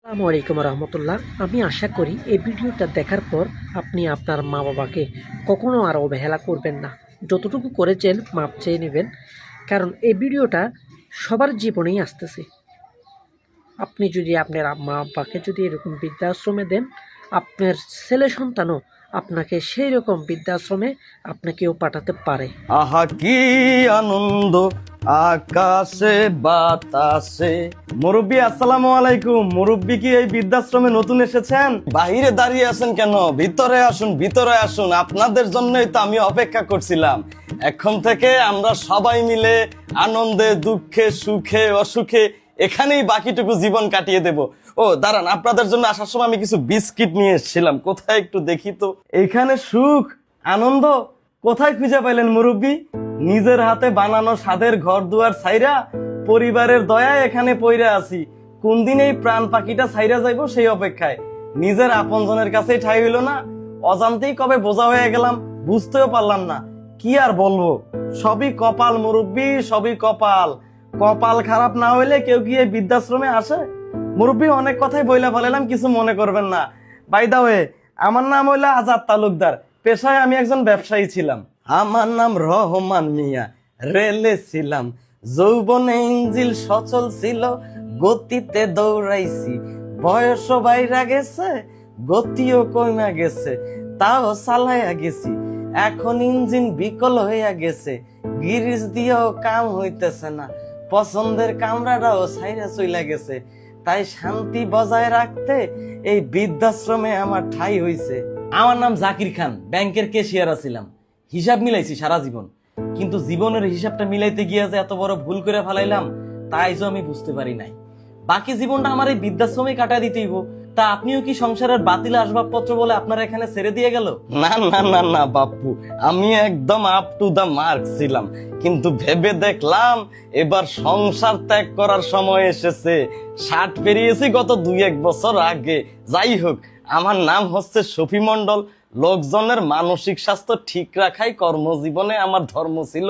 আসসালামু আলাইকুম রহমতুল্লাহ। আমি আশা করি এই ভিডিওটা দেখার পর আপনি আপনার মা বাবাকে কখনো আর অবহেলা করবেন না। যতটুকু করেছেন মাপ চেয়ে নেবেন, কারণ এই ভিডিওটা সবার জীবনেই আসতেছে। আপনি যদি আপনার মা বাবাকে যদি এরকম বৃদ্ধাশ্রমে দেন, আপনার ছেলে সন্তানও আপনাকে সেই রকম বৃদ্ধাশ্রমে আপনাকেও পাঠাতে পারে। আহা কি আনন্দ আকাশে বাতাসে। মুরব্বী আসসালামু আলাইকুম। মুরব্বী কি এই বৃদ্ধাশ্রমে নতুন এসেছেন? বাহিরে দাঁড়িয়ে আছেন কেন? ভিতরে আসুন, ভিতরে আসুন। আপনাদের জন্যই তো আমি অপেক্ষা করছিলাম। এখন থেকে আমরা সবাই মিলে আনন্দে দুঃখে সুখে অসুখে এখানেই বাকিটুকু জীবন কাটিয়ে দেব। ও দাঁড়ান, আপনাদের জন্য আসার সময় আমি কিছু বিস্কিট নিয়ে এসেছিলাম। কোথায় একটু দেখি তো। এখানে সুখ আনন্দ কোথায় খুঁজে পাইলেন মুরব্বী? নিজের হাতে বানানো স্বাদের ঘর দুয়ার ছাইরা পরিবারের দয়ায় এখানে পইরা আছি। কোন দিন এই প্রাণ পাখিটা ছাইরা যাইবো সেই অপেক্ষায়। নিজের আপনজনের কাছেই ঠাই হইল না, অজান্তেই কবে বোঝা হয়ে গেলাম, বুঝতেও পারলাম না। কি আর বলবো, সবই কপাল মুরব্বী, সবই কপাল। কপাল খারাপ না হইলে কেউ কি এই বৃদ্ধাশ্রমে আসে? মুরব্বী অনেক কথাই বইলা ফেলাম, কিছু মনে করবেন না। বাই দা ওয়ে, আমার নাম হইলা আজাদ তালুকদার। পেশায় আমি একজন ব্যবসায়ী ছিলাম। আমার নাম রহমান মিয়া। রেলে ছিলাম, যৌবনে ইঞ্জিল সচল ছিল, গতিতে দৌড়াইছি। বয়সও বাইরা গেছে, গতিও কইমা গেছে, তাও চালাইয়া গেছি। এখন ইঞ্জিন বিকল হইয়া গেছে, গিরিজ দিয়েও কাম হইতেছে না, পছন্দের কামরাটাও ছাইরা চইলা গেছে। তাই শান্তি বজায় রাখতে এই বৃদ্ধাশ্রমে আমার ঠাই হইছে। আমার নাম জাকির খান, ব্যাংকের ক্যাশিয়ার ছিলাম। হিসাব মিলাইছি সারা জীবন, কিন্তু জীবনের হিসাবটা মিলাইতে গিয়ে যে এত বড় ভুল করে ফেলাইলাম তাই যে আমি বুঝতে পারি নাই। বাকি জীবনটা আমার এই বৃদ্ধাশ্রমে কাটায় দিতেইব। তা আপনিও কি সংসারের বাতিল আসবাবপত্র বলে আপনার এখানে ছেড়ে দিয়ে গেল? না না না না বাপু, আমি একদম আপ টু দা মার্ক ছিলাম, কিন্তু ভেবে দেখলাম এবার সংসার ত্যাগ করার সময় এসেছে। 60 পেরিয়েছি গত 2-1 বছর আগে। যাই হোক, আমার নাম হচ্ছে শফি মন্ডল। লোকজনের মানসিক স্বাস্থ্য ঠিক রাখাই কর্মজীবনে আমার ধর্ম ছিল।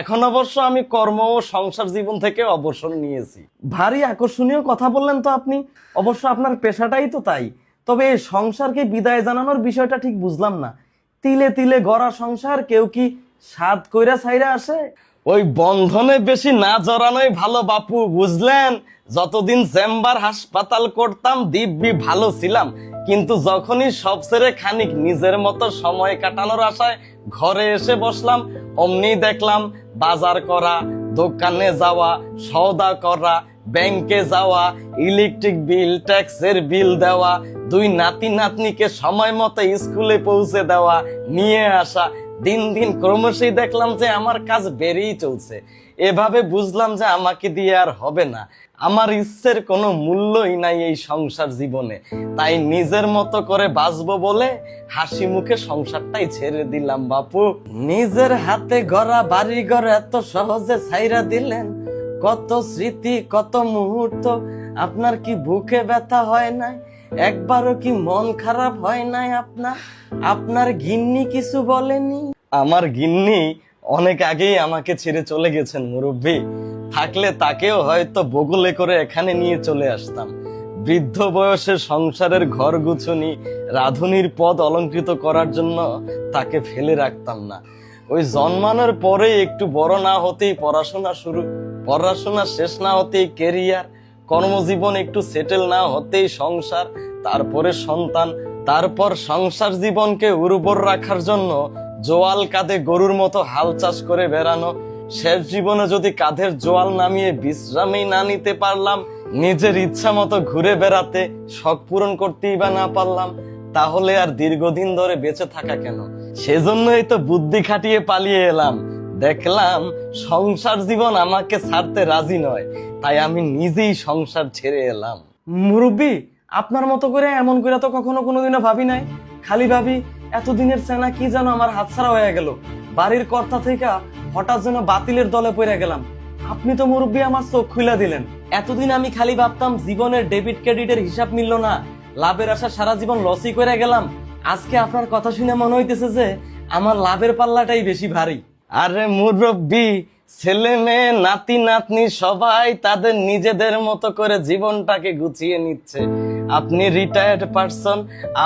এখন অবশ্য আমি কর্ম ও সংসার জীবন থেকে অবসর নিয়েছি। ভারী আকর্ষণীয় কথা বললেন তো আপনি। অবশ্য আপনার পেশাটাই তো তাই। তবে এই সংসারকে বিদায় জানানোর বিষয়টা ঠিক বুঝলাম না। তিলে তিলে গড়া সংসার কেউ কি সাত কইরা ছাইরা আসে? ওই বন্ধনে বেশি না জড়ানোই ভালো বাপু, বুঝলেন? যতদিন চেম্বার হাসপাতাল করতাম দিব্যি ভালো ছিলাম, কিন্তু যখনই সব ছেড়ে খানিক নিজের মতো সময় কাটানোর আশায় ঘরে এসে বসলাম, অমনি দেখলাম বাজার করা, দোকানে যাওয়া, সওদা করা, ব্যাংকে যাওয়া, ইলেকট্রিক বিল, ট্যাক্সের বিল দেওয়া, 2 নাতি নাতনিকে সময় মতো স্কুলে পৌঁছে দেওয়া, নিয়ে আসা, দিন দিন ক্রমশই দেখলাম যে আমার কাজ বেড়েই চলছে। এভাবে বুঝলাম যে আমাকে দিয়ে আর হবে না। আমার ইচ্ছের কোনো মূল্যই নাই এই সংসার জীবনে। তাই নিজের মতো করে বাঁচবো বলে হাসি মুখে সংসারটাই ছেড়ে দিলাম বাপু। নিজের হাতে গড়া বাড়ি ঘর এত সহজে ছাইরা দিলেন। কত স্মৃতি, কত মুহূর্ত। আপনার কি বুকে ব্যথা হয় নাই? একবারও কি মন খারাপ হয় নাই আপনার? আপনার গিন্নি কিছু বলেনি? আমার গিন্নি অনেক আগেই আমাকে ছেড়ে চলে গেছেন মুরব্বী। থাকলে তাকেও হয়তো বগলে করে এখানে নিয়ে চলে আসতাম। বৃদ্ধ বয়সে সংসারের ঘর গুছুনি, রাঁধুনির পদ অলঙ্কৃত করার জন্য তাকে ফেলে রাখতাম না। ওই জন্মানোর পরে একটু বড় না হতেই পড়াশোনা শুরু, পড়াশোনা শেষ না হতেই কেরিয়ার, কর্মজীবন একটু সেটেল না হতেই সংসার, তারপরে সন্তান, তারপর সংসার জীবনকে উর্বর রাখার জন্য জোয়াল কাঁধে গরুর মতো হাল চাষ করে বেড়ানো। শেষ জীবনে যদি কাঁধের জোয়াল নামিয়ে বিশ্রামই না নিতে পারলাম, নিজের ইচ্ছা মতো ঘুরে বেড়াতে শখ পূরণ করতেই বা না পারলাম, তাহলে আর দীর্ঘদিন ধরে বেঁচে থাকা কেন? সেজন্যই তো বুদ্ধি খাটিয়ে পালিয়ে এলাম। দেখলাম সংসার জীবন আমাকে ছাড়তে রাজি নয়, তাই আমি নিজেই সংসার ছেড়ে এলাম। মুরব্বী, আপনার মতো করে এমন করে তো কখনো কোনোদিনও ভাবি নাই। খালি ভাবি এতদিনের সেনা কি যেন আমার হাতছাড়া হয়ে গেল। বাড়ির কর্তা থেকে হঠাৎ যেন বাতিলের দলে পড়ে গেলাম। আপনি তো মুরব্বী আমার চোখ খুলে দিলেন। এতদিন আমি খালি ভাবতাম জীবনের ডেবিট ক্রেডিটের হিসাব মিলল না, লাভের আশা সারা জীবন লসই করে গেলাম। আজকে আপনার কথা শুনে মনে হইতেছে যে আমার লাভের পাল্লাটাই বেশি ভারী। আরে মুরব্বি, ছেলে মেয়ে নাতি নাতনি সবাই তাদের নিজেদের মতো করে জীবনটাকে গুছিয়ে নিচ্ছে। আপনি রিটায়ার্ড পারসন,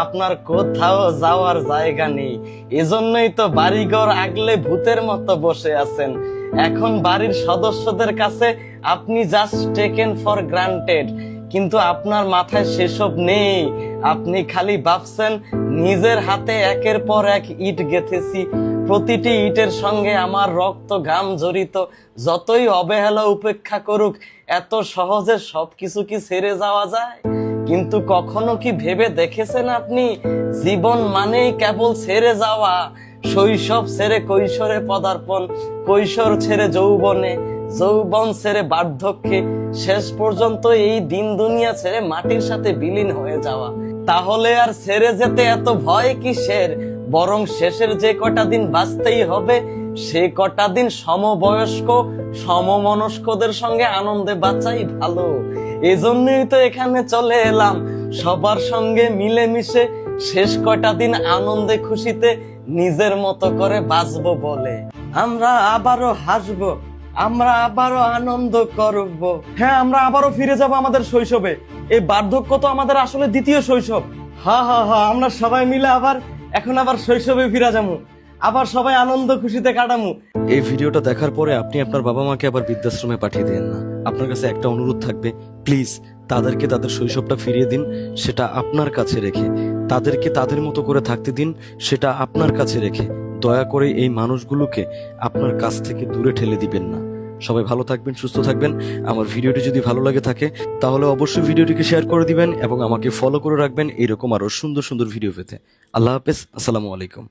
আপনার কোথাও যাওয়ার জায়গা নেই, এজন্যই তো বাড়িঘর আগলে ভূতের মতো বসে আছেন। এখন বাড়ির সদস্যদের কাছে আপনি জাস্ট টেকেন ফর গ্রান্টেড, কিন্তু আপনার মাথায় সেসব নেই। আপনি খালি ভাবছেন নিজের হাতে একের পর এক ইট গেঁথেছি, প্রতিটি ইটের সঙ্গে আমার রক্ত ঘাম জড়িত, যতই অবহেলা উপেক্ষা করুক এত সহজে সবকিছু কি ছেড়ে যাওয়া যায়? কিন্তু কখনো কি ভেবে দেখেছেন আপনি, জীবন মানেই কেবল ছেড়ে যাওয়া। শৈশব ছেড়ে কৈশোরে পদার্পণ, কৈশোর ছেড়ে যৌবনে, যৌবন ছেড়ে বার্ধক্যে, শেষ পর্যন্ত এই দিন দুনিয়া ছেড়ে মাটির সাথে বিলীন হয়ে যাওয়া। তাহলে আর ছেড়ে যেতে এত ভয় কিসের? বরং শেষের যে কটা দিন বাঁচতেই হবে, সে কটা দিন সমবয়স্ক সমমনস্কদের সঙ্গে আনন্দে বাঁচাই ভালো। এজন্যই তো এখানে চলে এলাম, সবার সঙ্গে মিলেমিশে শেষ কটা দিন আনন্দে খুশিতে নিজের মতো করে বাঁচবো বলে। আমরা আবারও হাসবো, আমরা আবারও আনন্দ করব। হ্যাঁ, আমরা আবারও ফিরে যাব আমাদের শৈশবে। এই বার্ধক্য তো আমাদের আসলে দ্বিতীয় শৈশব। হা হা হা, আমরা সবাই মিলে এখন আবার শৈশবে ফিরে যাবো, আবার সবাই আনন্দ খুশিতে কাটামু। এই ভিডিওটা দেখার পরে আপনি আপনার বাবা মাকে আবার বৃদ্ধাশ্রমে পাঠিয়ে দেন না। আপনার কাছে একটা অনুরোধ থাকবে, প্লিজ তাদেরকে তাদের শৈশবটা ফিরিয়ে দিন, সেটা আপনার কাছে রেখে। তাদেরকে তাদের মতো করে থাকতে দিন, সেটা আপনার কাছে রেখে। দয়া করে এই মানুষগুলোকে আপনার কাছ থেকে দূরে ঠেলে দিবেন না। সবাই ভালো থাকবেন, সুস্থ থাকবেন। আমার ভিডিওটি যদি ভালো লাগে থাকে তাহলে অবশ্যই ভিডিওটিকে শেয়ার করে দিবেন এবং আমাকে ফলো করে রাখবেন এরকম আরো সুন্দর সুন্দর ভিডিও পেতে। আল্লাহ হাফেজ, আসসালামু আলাইকুম।